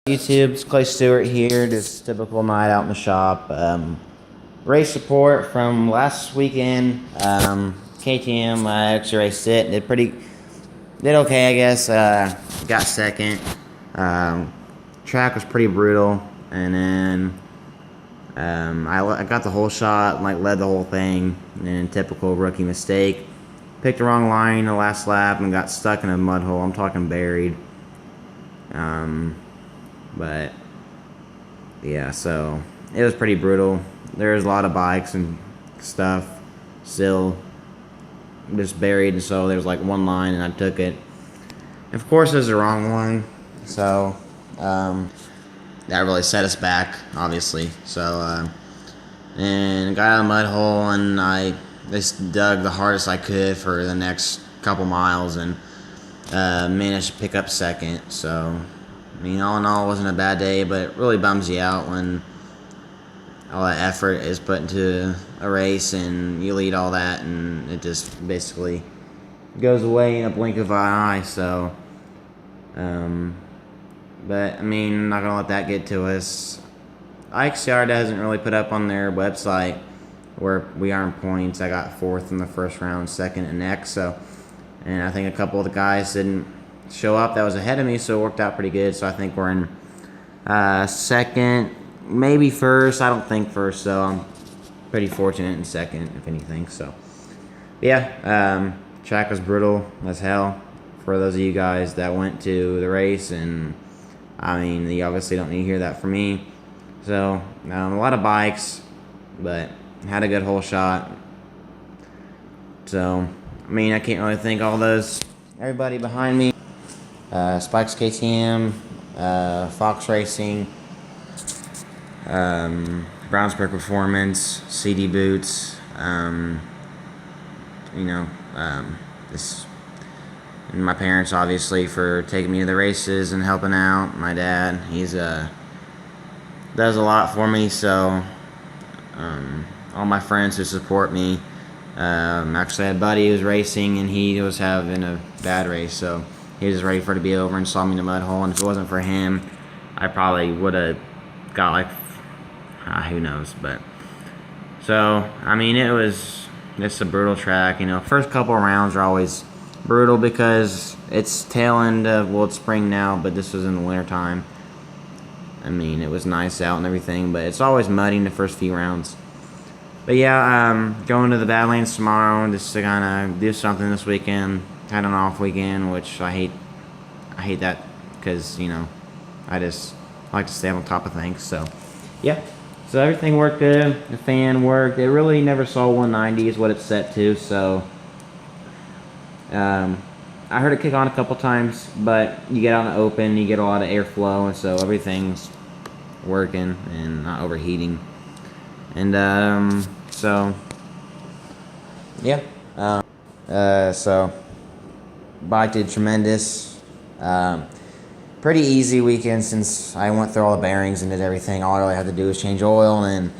YouTube, it's Clay Stewart here, just typical night out in the shop. Race support from last weekend. KTM, I actually raced it, did okay I guess. Got second. Track was pretty brutal, and then I got the whole shot, led the whole thing, and typical rookie mistake. Picked the wrong line the last lap and got stuck in a mud hole. I'm talking buried. But yeah, so it was pretty brutal. There's a lot of bikes and stuff still just buried, and so there's like one line and I took it. Of course, it was the wrong one, so that really set us back, obviously. So and got out of the mud hole, and I just dug the hardest I could for the next couple miles, and managed to pick up second. So I mean, all in all, it wasn't a bad day, but it really bums you out when all that effort is put into a race and you lead all that, and it just basically goes away in a blink of an eye. So, but I mean, I'm not gonna let that get to us. IXCR doesn't really put up on their website where we earn points. I got fourth in the first round, second in next. So, and I think a couple of the guys didn't show up that was ahead of me, so it worked out pretty good. So I think we're in second, maybe first. I don't think first, so I'm pretty fortunate in second, if anything. So yeah, track was brutal as hell for those of you guys that went to the race, and I mean, you obviously don't need to hear that from me. So a lot of bikes, but had a good whole shot. So I mean, I can't really thank everybody behind me. Spikes KTM, Fox Racing, Brownsburg Performance, CD Boots, this, and my parents, obviously, for taking me to the races and helping out. My dad, he's does a lot for me. So all my friends who support me. Actually, I had a buddy who was racing, and he was having a bad race, so he was ready for it to be over and saw me in the mud hole. And if it wasn't for him, I probably would have got who knows. But so I mean, it was just a brutal track. First couple of rounds are always brutal because it's tail end of, well, it's spring now, but this was in the winter time. I mean, it was nice out and everything, but it's always muddy in the first few rounds. But yeah, going to the Badlands tomorrow just to kind of do something this weekend. Had an off weekend, which I hate that because, I just like to stay on top of things. So yeah, so everything worked good. The fan worked. It really never saw 190 is what it's set to. So I heard it kick on a couple times, but you get out in the open, you get a lot of airflow, and so everything's working and not overheating. And so yeah, so bike did tremendous. Pretty easy weekend since I went through all the bearings and did everything. All I really had to do was change oil, and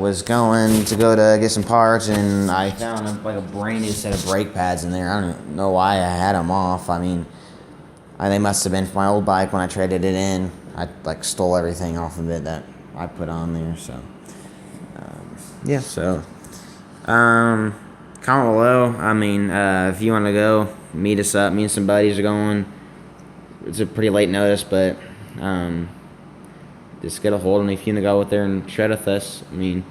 was going to go to get some parts, and I found a brand new set of brake pads in there. I don't know why I had them off. I mean, they must have been for my old bike when I traded it in. I stole everything off of it that I put on there. So yeah, so comment below. I mean, if you want to go, meet us up. Me and some buddies are going. It's a pretty late notice, but just get a hold of me if you want to go out there and shred with us. I mean,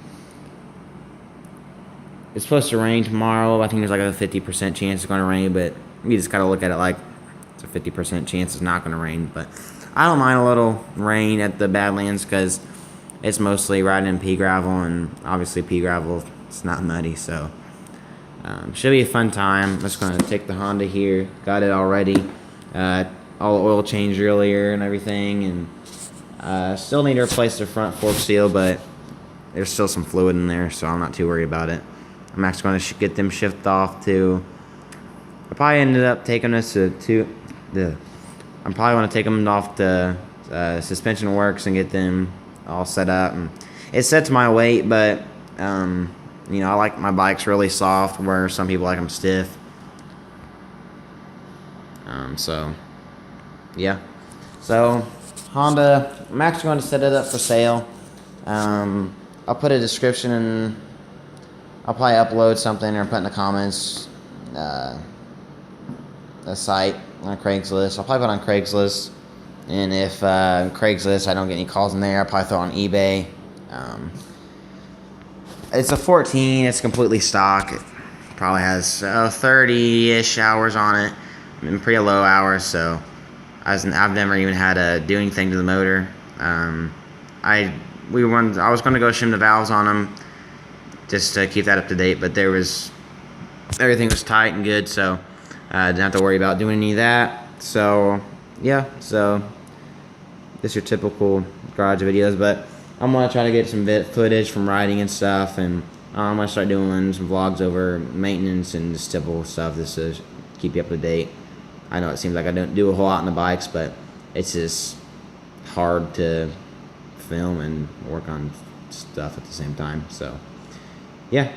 it's supposed to rain tomorrow. I think there's a 50% chance it's going to rain, but you just got to look at it it's a 50% chance it's not going to rain. But I don't mind a little rain at the Badlands because it's mostly riding in pea gravel, and obviously pea gravel, it's not muddy, so should be a fun time. I'm just going to take the Honda here. Got it already. All the oil changed earlier and everything, and still need to replace the front fork seal, but there's still some fluid in there, so I'm not too worried about it. I'm actually going to get them shipped off to, I probably ended up taking this I'm probably going to take them off to Suspension Works and get them all set up. And it's set to my weight, but I like my bikes really soft, where some people like them stiff. So yeah, so Honda. I'm actually going to set it up for sale. I'll put a description and I'll probably upload something or put in the comments a site on Craigslist. I'll probably put on Craigslist, and if Craigslist I don't get any calls in there, I'll probably throw it on eBay. It's a 14. It's completely stock. It probably has 30-ish hours on it, and pretty low hours. So I've never even had to do anything to the motor. I was going to go shim the valves on them just to keep that up to date, but everything was tight and good, so I didn't have to worry about doing any of that. So yeah, so this is your typical garage videos, but I'm going to try to get some footage from riding and stuff, and I'm going to start doing some vlogs over maintenance and just typical stuff just to keep you up to date. I know it seems like I don't do a whole lot on the bikes, but it's just hard to film and work on stuff at the same time. So yeah,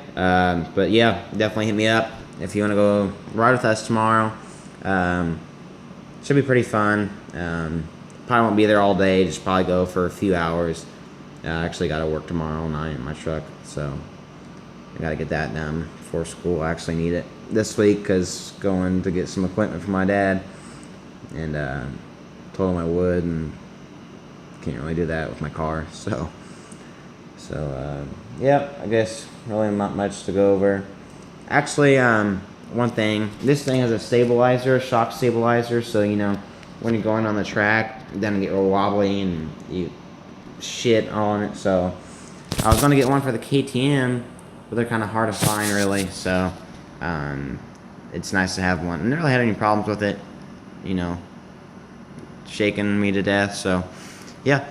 but yeah, definitely hit me up if you want to go ride with us tomorrow. Should be pretty fun. Probably won't be there all day, just probably go for a few hours. I actually got to work tomorrow night in my truck, so I got to get that done before school. I actually need it this week because going to get some equipment for my dad, and told him I would, and can't really do that with my car. So yeah, I guess really not much to go over. Actually, one thing, this thing has a stabilizer, a shock stabilizer, so you know when you're going on the track, it doesn't get real wobbly and you shit on it. So I was gonna get one for the KTM, but they're kind of hard to find really. So it's nice to have one. I never really had any problems with it, you know, shaking me to death. So yeah,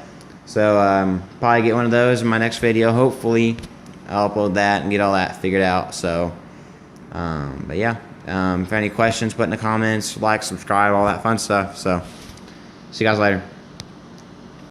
so probably get one of those in my next video. Hopefully I'll upload that and get all that figured out. So but yeah, if any questions, put in the comments, like, subscribe, all that fun stuff. So see you guys later.